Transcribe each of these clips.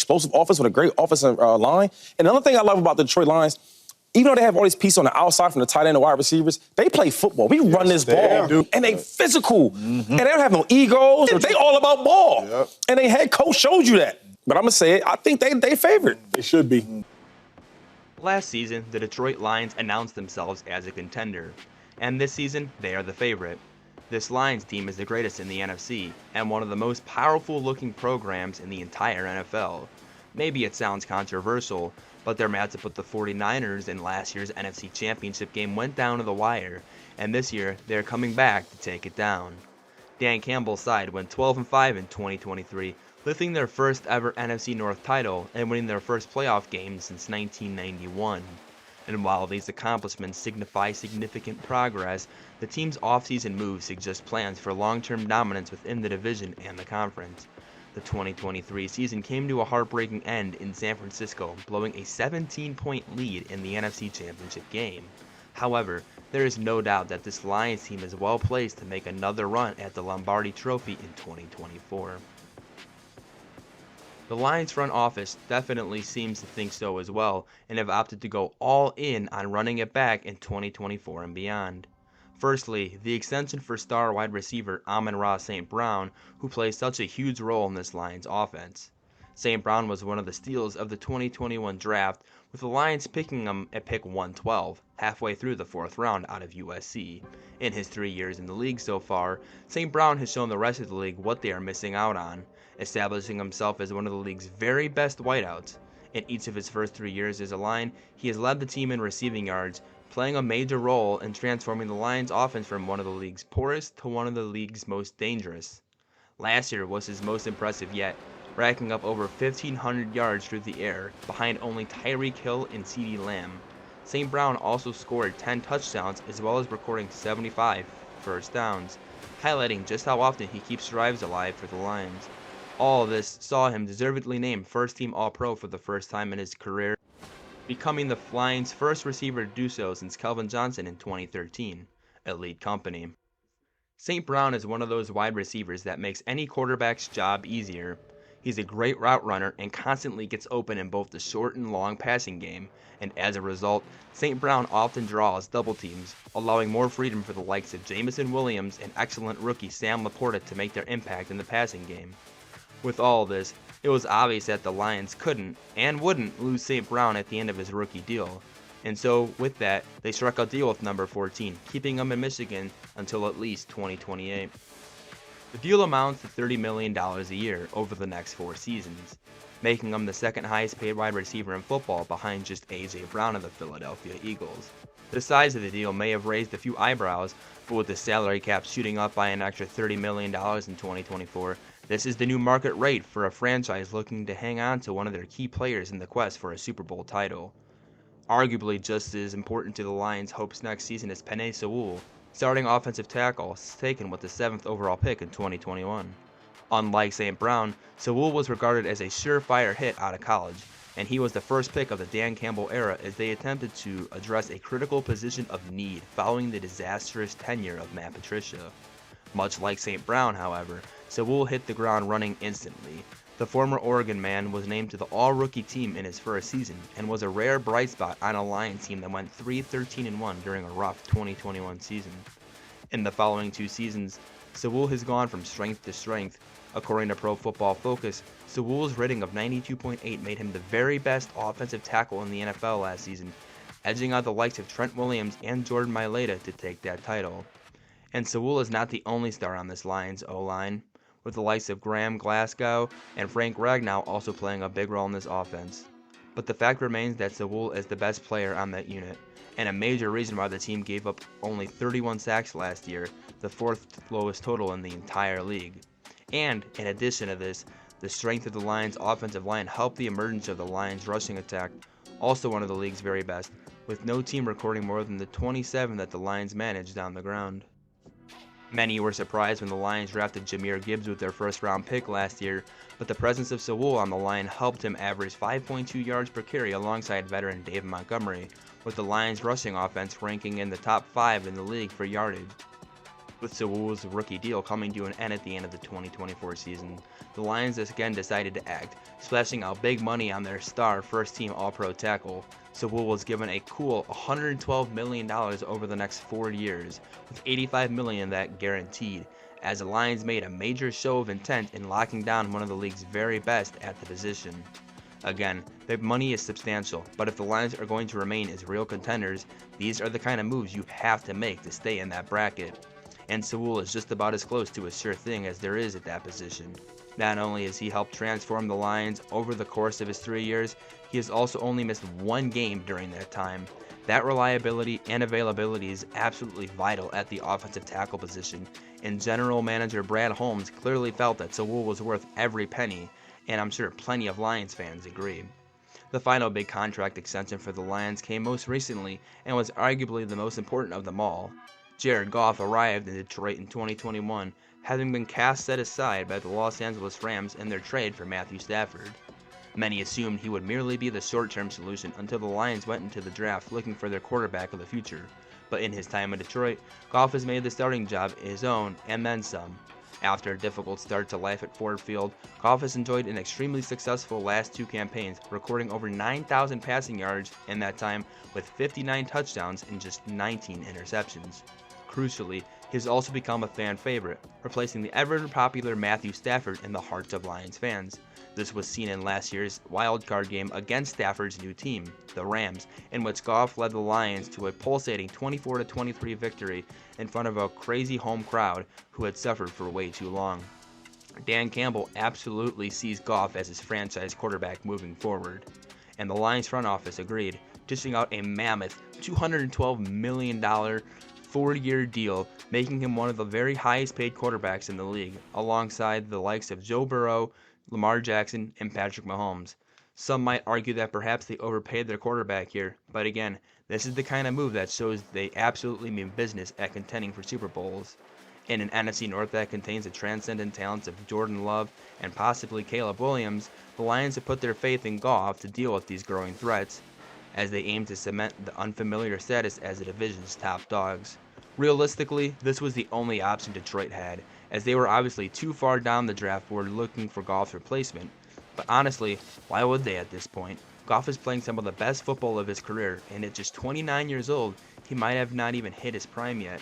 explosive offense with a great offensive line. And another thing I love about the Detroit Lions, even though they have all these pieces on the outside from the tight end and wide receivers, they play football. We run this ball, and they physical. And they don't have no egos. They all about ball. Yep. And their head coach showed you that. But I'm going to say it, I think they favored. They should be. Last season, the Detroit Lions announced themselves as a contender, and this season, they are the favorite. This Lions team is the greatest in the NFC, and one of the most powerful-looking programs in the entire NFL. Maybe it sounds controversial, but their matchup with the 49ers in last year's NFC Championship game went down to the wire, and this year, they're coming back to take it down. Dan Campbell's side went 12-5 in 2023, lifting their first ever NFC North title and winning their first playoff game since 1991. And while these accomplishments signify significant progress, the team's offseason moves suggest plans for long-term dominance within the division and the conference. The 2023 season came to a heartbreaking end in San Francisco, blowing a 17-point lead in the NFC Championship game. However, there is no doubt that this Lions team is well placed to make another run at the Lombardi Trophy in 2024. The Lions front office definitely seems to think so as well, and have opted to go all in on running it back in 2024 and beyond. Firstly, the extension for star wide receiver Amon-Ra St. Brown, who plays such a huge role in this Lions offense. St. Brown was one of the steals of the 2021 draft, with the Lions picking him at pick 112, halfway through the 4th round out of USC. In his 3 years in the league so far, St. Brown has shown the rest of the league what they are missing out on, establishing himself as one of the league's very best wideouts. In each of his first 3 years as a Lion, he has led the team in receiving yards, playing a major role in transforming the Lions' offense from one of the league's poorest to one of the league's most dangerous. Last year was his most impressive yet, racking up over 1,500 yards through the air, behind only Tyreek Hill and CeeDee Lamb. St. Brown also scored 10 touchdowns as well as recording 75 first downs, highlighting just how often he keeps drives alive for the Lions. All of this saw him deservedly named first-team All-Pro for the first time in his career, becoming the Lions' first receiver to do so since Calvin Johnson in 2013, elite company. St. Brown is one of those wide receivers that makes any quarterback's job easier. He's a great route runner and constantly gets open in both the short and long passing game, and as a result, St. Brown often draws double teams, allowing more freedom for the likes of Jameson Williams and excellent rookie Sam Laporta to make their impact in the passing game. With all of this, it was obvious that the Lions couldn't and wouldn't lose St. Brown at the end of his rookie deal. And so, with that, they struck a deal with number 14, keeping him in Michigan until at least 2028. The deal amounts to $30 million a year over the next 4 seasons, making him the second highest paid wide receiver in football behind just A.J. Brown of the Philadelphia Eagles. The size of the deal may have raised a few eyebrows, but with the salary cap shooting up by an extra $30 million in 2024, this is the new market rate for a franchise looking to hang on to one of their key players in the quest for a Super Bowl title. Arguably just as important to the Lions' hopes next season is Penei Sewell, starting offensive tackle, taken with the 7th overall pick in 2021. Unlike St. Brown, Sewell was regarded as a surefire hit out of college, and he was the first pick of the Dan Campbell era as they attempted to address a critical position of need following the disastrous tenure of Matt Patricia. Much like St. Brown, however, Sewell hit the ground running instantly. The former Oregon man was named to the all-rookie team in his first season and was a rare bright spot on a Lions team that went 3-13-1 during a rough 2021 season. In the following 2 seasons, Sewell has gone from strength to strength. According to Pro Football Focus, Sewell's rating of 92.8 made him the very best offensive tackle in the NFL last season, edging out the likes of Trent Williams and Jordan Mailata to take that title. And Sewell is not the only star on this Lions O-line, with the likes of Graham Glasgow and Frank Ragnow also playing a big role in this offense. But the fact remains that Sewell is the best player on that unit, and a major reason why the team gave up only 31 sacks last year, the 4th lowest total in the entire league. And, in addition to this, the strength of the Lions' offensive line helped the emergence of the Lions' rushing attack, also one of the league's very best, with no team recording more than the 27 that the Lions managed on the ground. Many were surprised when the Lions drafted Jahmyr Gibbs with their first-round pick last year, but the presence of Sewell on the line helped him average 5.2 yards per carry alongside veteran David Montgomery, with the Lions' rushing offense ranking in the top 5 in the league for yardage. With Sewell's rookie deal coming to an end at the end of the 2024 season, the Lions again decided to act, splashing out big money on their star first-team All-Pro tackle. Sewell was given a cool $112 million over the next 4 years, with $85 million of that guaranteed, as the Lions made a major show of intent in locking down one of the league's very best at the position. Again, the money is substantial, but if the Lions are going to remain as real contenders, these are the kind of moves you have to make to stay in that bracket. And Sewell is just about as close to a sure thing as there is at that position. Not only has he helped transform the Lions over the course of his 3 years, he has also only missed 1 game during that time. That reliability and availability is absolutely vital at the offensive tackle position, and General Manager Brad Holmes clearly felt that Sewell was worth every penny, and I'm sure plenty of Lions fans agree. The final big contract extension for the Lions came most recently and was arguably the most important of them all. Jared Goff arrived in Detroit in 2021, having been cast set aside by the Los Angeles Rams in their trade for Matthew Stafford. Many assumed he would merely be the short-term solution until the Lions went into the draft looking for their quarterback of the future. But in his time in Detroit, Goff has made the starting job his own and then some. After a difficult start to life at Ford Field, Goff has enjoyed an extremely successful last 2 campaigns, recording over 9,000 passing yards in that time with 59 touchdowns and just 19 interceptions. Crucially, he has also become a fan favorite, replacing the ever-popular Matthew Stafford in the hearts of Lions fans. This was seen in last year's wildcard game against Stafford's new team, the Rams, in which Goff led the Lions to a pulsating 24-23 victory in front of a crazy home crowd who had suffered for way too long. Dan Campbell absolutely sees Goff as his franchise quarterback moving forward, and the Lions front office agreed, dishing out a mammoth $212 million 4-year deal, making him one of the very highest paid quarterbacks in the league, alongside the likes of Joe Burrow, Lamar Jackson, and Patrick Mahomes. Some might argue that perhaps they overpaid their quarterback here, but again, this is the kind of move that shows they absolutely mean business at contending for Super Bowls. In an NFC North that contains the transcendent talents of Jordan Love and possibly Caleb Williams, the Lions have put their faith in Goff to deal with these growing threats, as they aim to cement the unfamiliar status as the division's top dogs. Realistically, this was the only option Detroit had, as they were obviously too far down the draft board looking for Goff's replacement. But honestly, why would they at this point? Goff is playing some of the best football of his career, and at just 29 years old, he might have not even hit his prime yet.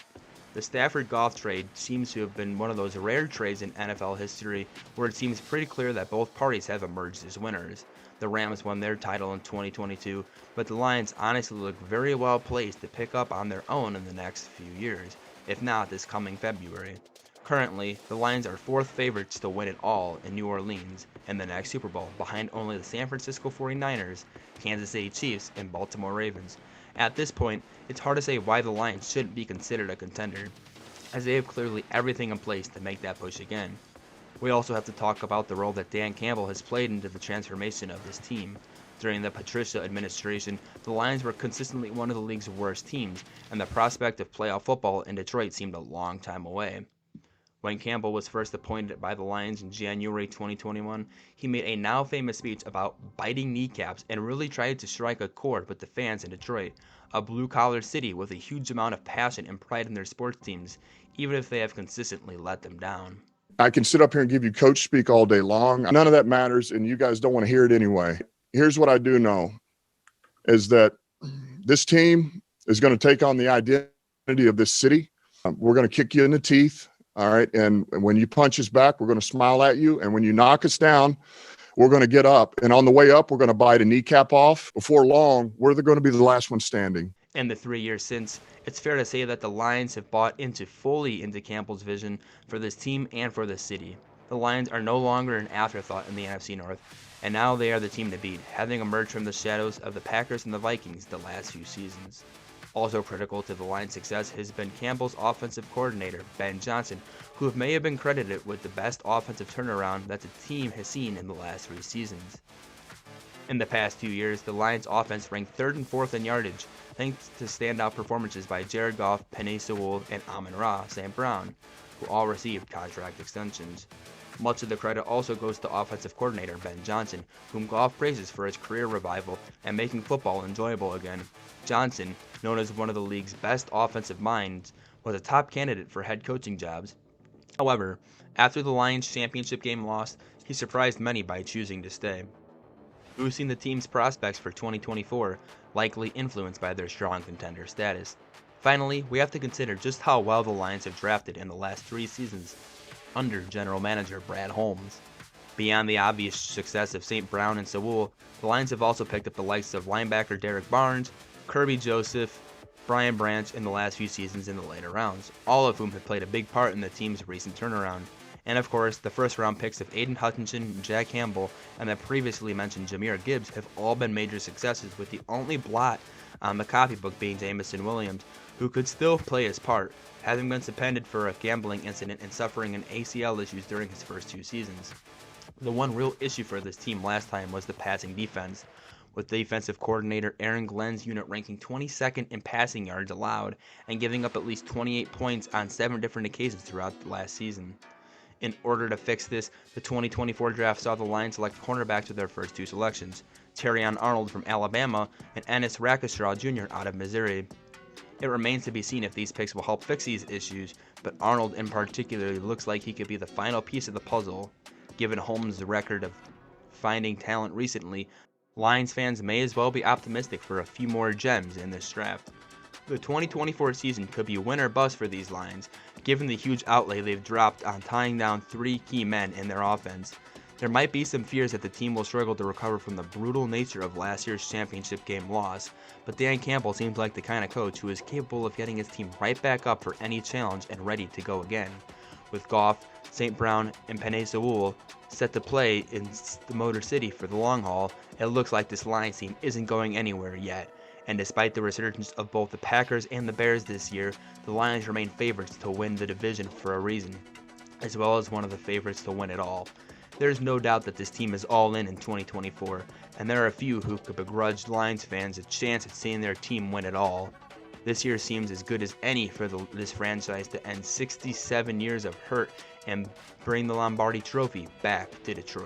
The Stafford-Goff trade seems to have been one of those rare trades in NFL history where it seems pretty clear that both parties have emerged as winners. The Rams won their title in 2022, but the Lions honestly look very well placed to pick up on their own in the next few years, if not this coming February. Currently, the Lions are 4th favorites to win it all in New Orleans in the next Super Bowl, behind only the San Francisco 49ers, Kansas City Chiefs, and Baltimore Ravens. At this point, it's hard to say why the Lions shouldn't be considered a contender, as they have clearly everything in place to make that push again. We also have to talk about the role that Dan Campbell has played into the transformation of this team. During the Patricia administration, the Lions were consistently one of the league's worst teams, and the prospect of playoff football in Detroit seemed a long time away. When Campbell was first appointed by the Lions in January 2021, he made a now famous speech about biting kneecaps and really tried to strike a chord with the fans in Detroit, a blue-collar city with a huge amount of passion and pride in their sports teams, even if they have consistently let them down. I can sit up here and give you coach speak all day long. None of that matters, and you guys don't want to hear it anyway. Here's what I do know, is that this team is going to take on the identity of this city. We're going to kick you in the teeth, all right? And when you punch us back, we're going to smile at you. And when you knock us down, we're going to get up. And on the way up, we're going to bite a kneecap off. Before long, we're going to be the last one standing. In the 3 years since, it's fair to say that the Lions have bought fully into Campbell's vision for this team and for this city. The Lions are no longer an afterthought in the NFC North, and now they are the team to beat, having emerged from the shadows of the Packers and the Vikings the last few seasons. Also critical to the Lions' success has been Campbell's offensive coordinator, Ben Johnson, who may have been credited with the best offensive turnaround that the team has seen in the last 3 seasons. In the past 2 years, the Lions' offense ranked 3rd and 4th in yardage, thanks to standout performances by Jared Goff, Penei Sewell, and Amon-Ra St. who all received contract extensions. Much of the credit also goes to offensive coordinator Ben Johnson, whom Goff praises for his career revival and making football enjoyable again. Johnson, known as one of the league's best offensive minds, was a top candidate for head coaching jobs. However, after the Lions' championship game loss, he surprised many by choosing to stay, boosting the team's prospects for 2024, likely influenced by their strong contender status. Finally, we have to consider just how well the Lions have drafted in the last 3 seasons under general manager Brad Holmes. Beyond the obvious success of St. Brown and Sewell, the Lions have also picked up the likes of linebacker Derek Barnes, Kirby Joseph, Brian Branch in the last few seasons in the later rounds, all of whom have played a big part in the team's recent turnaround. And of course, the first-round picks of Aiden Hutchinson, Jack Campbell, and the previously mentioned Jahmyr Gibbs have all been major successes, with the only blot on the copybook being Jameson Williams, who could still play his part, having been suspended for a gambling incident and suffering an ACL issues during his first 2 seasons. The one real issue for this team last time was the passing defense, with defensive coordinator Aaron Glenn's unit ranking 22nd in passing yards allowed and giving up at least 28 points on 7 different occasions throughout the last season. In order to fix this, the 2024 draft saw the Lions select cornerbacks with their first 2 selections, Terrion Arnold from Alabama and Ennis Rakestraw Jr. out of Missouri. It remains to be seen if these picks will help fix these issues, but Arnold in particular looks like he could be the final piece of the puzzle. Given Holmes' record of finding talent recently, Lions fans may as well be optimistic for a few more gems in this draft. The 2024 season could be win or bust for these Lions, given the huge outlay they've dropped on tying down 3 key men in their offense. There might be some fears that the team will struggle to recover from the brutal nature of last year's championship game loss, but Dan Campbell seems like the kind of coach who is capable of getting his team right back up for any challenge and ready to go again. With Goff, St. Brown, and Penei Sewell set to play in the Motor City for the long haul, it looks like this Lions team isn't going anywhere yet. And despite the resurgence of both the Packers and the Bears this year, the Lions remain favorites to win the division for a reason, as well as one of the favorites to win it all. There's no doubt that this team is all in 2024, and there are a few who could begrudge Lions fans a chance at seeing their team win it all. This year seems as good as any for this franchise to end 67 years of hurt and bring the Lombardi Trophy back to Detroit.